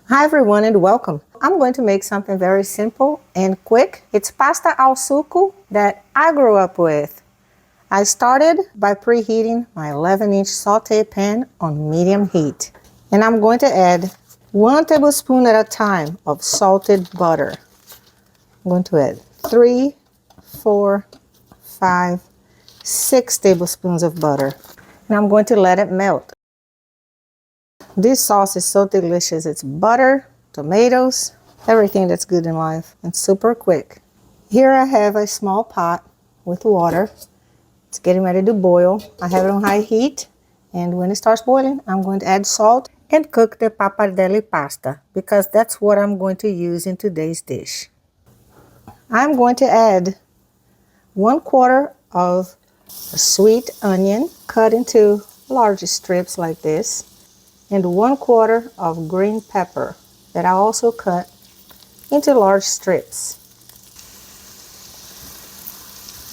Hi everyone and welcome. I'm going to make something very simple and quick. It's pasta al sugo that I grew up with. I started by preheating my 11-inch saute pan on medium heat. And I'm going to add 1 tablespoon at a time of salted butter. I'm going to add 3, 4, 5, 6 tablespoons of butter. And I'm going to let it melt. This sauce is so delicious. It's butter, tomatoes, everything that's good in life, and super quick. Here I have a small pot with water. It's getting ready to boil. I have it on high heat, and when it starts boiling, I'm going to add salt and cook the pappardelle pasta because that's what I'm going to use in today's dish. I'm going to add 1/4 of a sweet onion cut into large strips like this, and 1/4 of green pepper that I also cut into large strips.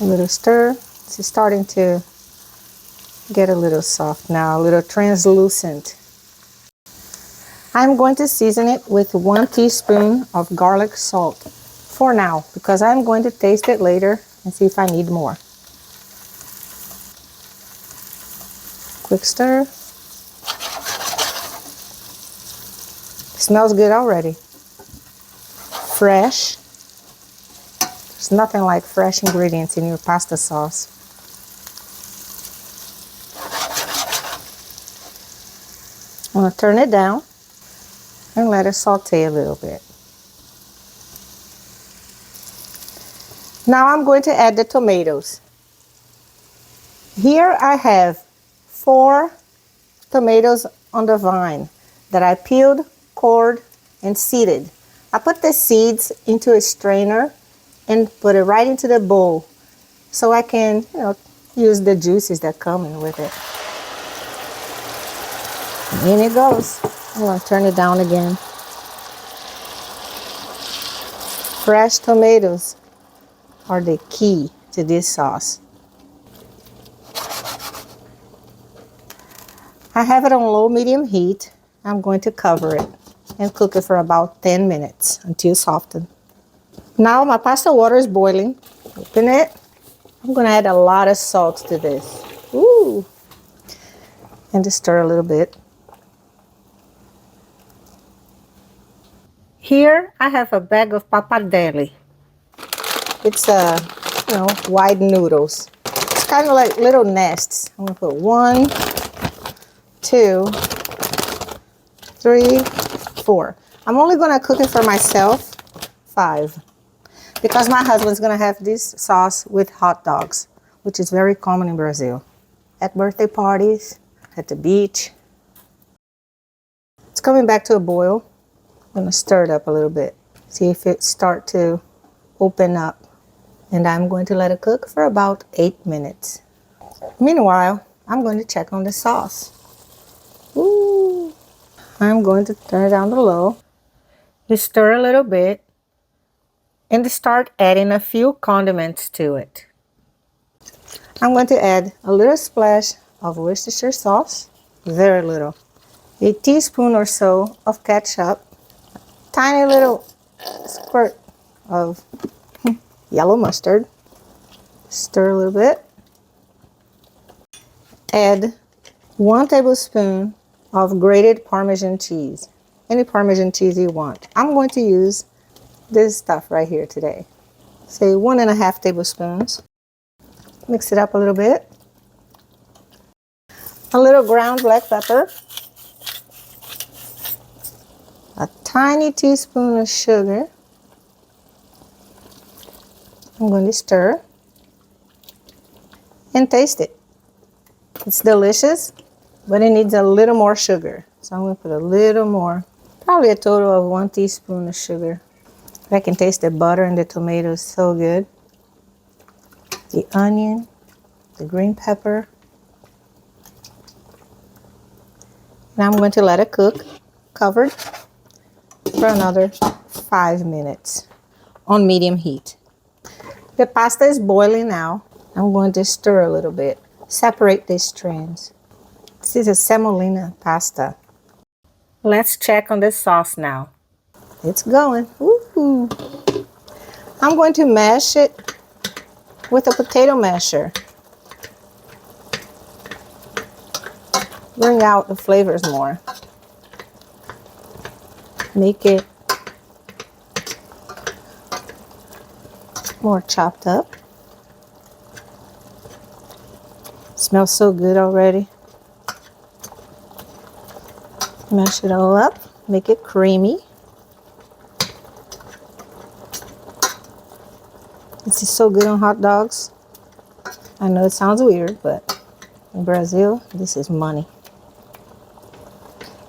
A little stir. It's starting to get a little soft now, a little translucent. I'm going to season it with 1 teaspoon of garlic salt for now because I'm going to taste it later and see if I need more. Quick stir. Smells good already. Fresh. There's nothing like fresh ingredients in your pasta sauce. I'm going to turn it down and let it saute a little bit. Now I'm going to add the tomatoes. Here I have 4 tomatoes on the vine that I peeled, cored, and seeded. I put the seeds into a strainer and put it right into the bowl so I can, use the juices that come in with it. And in it goes. I'm going to turn it down again. Fresh tomatoes are the key to this sauce. I have it on low-medium heat. I'm going to cover it and cook it for about 10 minutes until softened. Now my pasta water is boiling. Open it. I'm going to add a lot of salt to this. Ooh. And just stir a little bit. Here I have a bag of pappardelle. It's wide noodles. It's kind of like little nests. I'm going to put 1, 2, 3, 4. I'm only going to cook it for myself, 5. Because my husband's going to have this sauce with hot dogs, which is very common in Brazil. At birthday parties, at the beach. It's coming back to a boil. I'm going to stir it up a little bit. See if it starts to open up. And I'm going to let it cook for about 8 minutes. Meanwhile, I'm going to check on the sauce. Ooh. I'm going to turn it down to low. You stir a little bit and start adding a few condiments to it. I'm going to add a little splash of Worcestershire sauce, very little. A teaspoon or so of ketchup, tiny little squirt of yellow mustard. Stir a little bit. Add 1 tablespoon of grated Parmesan cheese. Any Parmesan cheese you want. I'm going to use this stuff right here today. Say 1.5 tablespoons. Mix it up a little bit. A little ground black pepper. A tiny teaspoon of sugar. I'm going to stir and taste it. It's delicious, but it needs a little more sugar. So I'm going to put a little more, probably a total of 1 teaspoon of sugar. I can taste the butter and the tomatoes so good. The onion, the green pepper. Now I'm going to let it cook, covered, for another 5 minutes on medium heat. The pasta is boiling now. I'm going to stir a little bit. Separate the strands. This is a semolina pasta. Let's check on this sauce now. It's going. Woo-hoo. I'm going to mash it with a potato masher. Bring out the flavors more. Make it more chopped up. Smells so good already. Mash it all up, make it creamy. This is so good on hot dogs. I know it sounds weird, but in Brazil, this is money.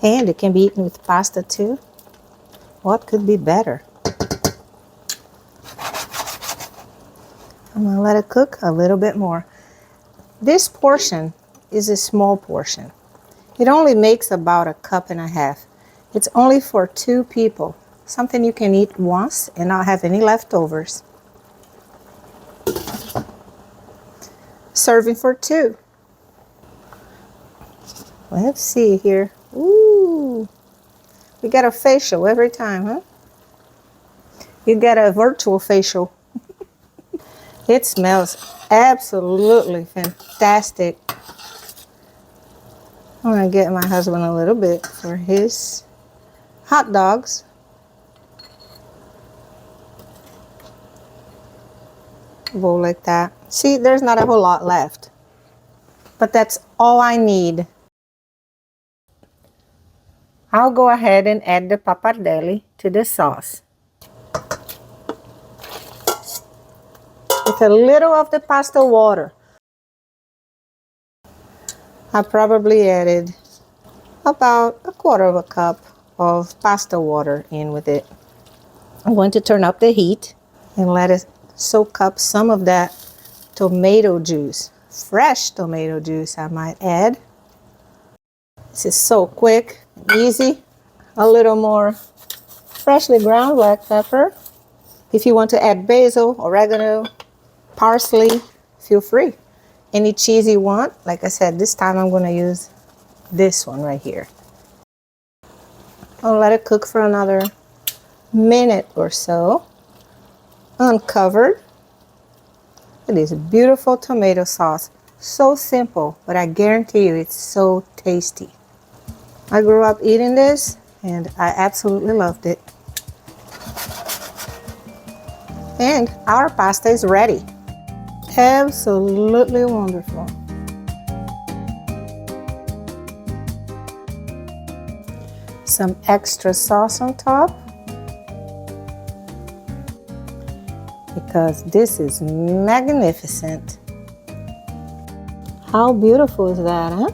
And it can be eaten with pasta too. What could be better? I'm gonna let it cook a little bit more. This portion is a small portion. It only makes about 1.5 cups. It's only for 2 people. Something you can eat once and not have any leftovers. Serving for 2. Let's see here. Ooh, we get a facial every time, huh? You get a virtual facial. It smells absolutely fantastic. I'm gonna get my husband a little bit for his hot dogs. Roll like that. See, there's not a whole lot left, but that's all I need. I'll go ahead and add the pappardelle to the sauce. With a little of the pasta water. I probably added about 1/4 cup of pasta water in with it. I'm going to turn up the heat and let it soak up some of that tomato juice. Fresh tomato juice, I might add. This is so quick and easy. A little more freshly ground black pepper. If you want to add basil, oregano, parsley, feel free. Any cheese you want. Like I said, this time I'm going to use this one right here. I'll let it cook for another minute or so. Uncovered. It is a beautiful tomato sauce. So simple, but I guarantee you it's so tasty. I grew up eating this and I absolutely loved it. And our pasta is ready. Absolutely wonderful. Some extra sauce on top, because this is magnificent. How beautiful is that, huh?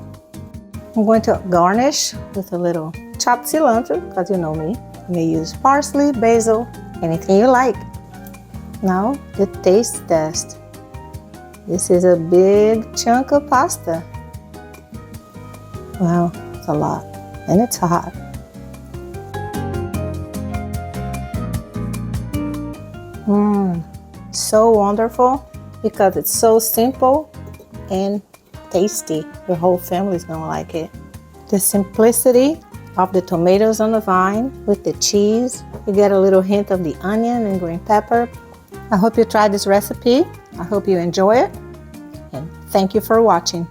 I'm going to garnish with a little chopped cilantro, because you know me. You may use parsley, basil, anything you like. Now, the taste test. This is a big chunk of pasta. Wow, it's a lot, and it's hot. So wonderful because it's so simple and tasty. Your whole family's gonna like it. The simplicity of the tomatoes on the vine with the cheese. You get a little hint of the onion and green pepper. I hope you try this recipe. I hope you enjoy it. And thank you for watching.